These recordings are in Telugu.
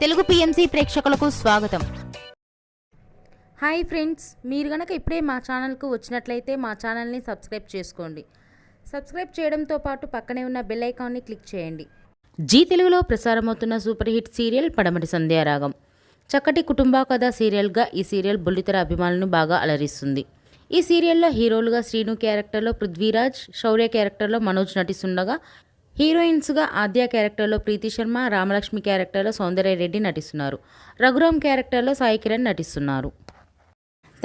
తెలుగు పిఎంసి ప్రేక్షకులకు స్వాగతం. హాయ్ ఫ్రెండ్స్, మీరు గనక ఇప్పుడే మా ఛానల్కు వచ్చినట్లయితే మా ఛానల్ని సబ్స్క్రైబ్ చేసుకోండి. సబ్స్క్రైబ్ చేయడంతో పాటు పక్కనే ఉన్న బెల్ ఐకాన్ని క్లిక్ చేయండి. జీ తెలుగులో ప్రసారమవుతున్న సూపర్ హిట్ సీరియల్ పడమటి సంధ్యారాగం. చక్కటి కుటుంబ కథ సీరియల్గా ఈ సీరియల్ బుల్లితెర అభిమానులను బాగా అలరిస్తుంది. ఈ సీరియల్లో హీరోలుగా శ్రీను క్యారెక్టర్లో పృథ్వీరాజ్, శౌర్య క్యారెక్టర్లో మనోజ్ నటిస్తుండగా హీరోయిన్స్గా ఆద్య క్యారెక్టర్లో ప్రీతి శర్మ, రామలక్ష్మి క్యారెక్టర్లో సౌందర్య రెడ్డి నటిస్తున్నారు. రఘురామ్ క్యారెక్టర్లో సాయి కిరణ్ నటిస్తున్నారు.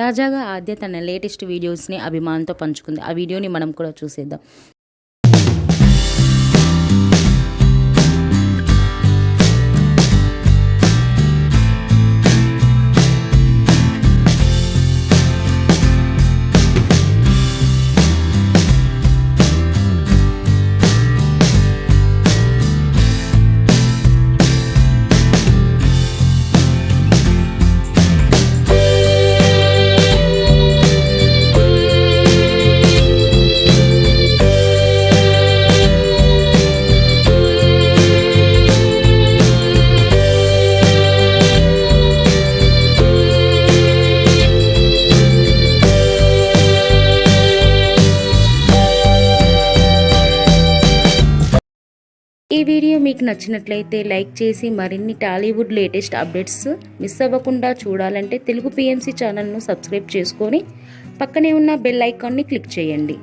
తాజాగా ఆద్య తన లేటెస్ట్ వీడియోస్ని అభిమానులతో పంచుకుంది. ఆ వీడియోని మనం కూడా చూసేద్దాం. ఈ వీడియో మీకు నచ్చినట్లయితే లైక్ చేసి మరిన్ని టాలీవుడ్ లేటెస్ట్ అప్డేట్స్ మిస్ అవ్వకుండా చూడాలంటే తెలుగు పిఎంసి ఛానల్ను సబ్స్క్రైబ్ చేసుకొని పక్కనే ఉన్న బెల్ ఐకాన్ని క్లిక్ చేయండి.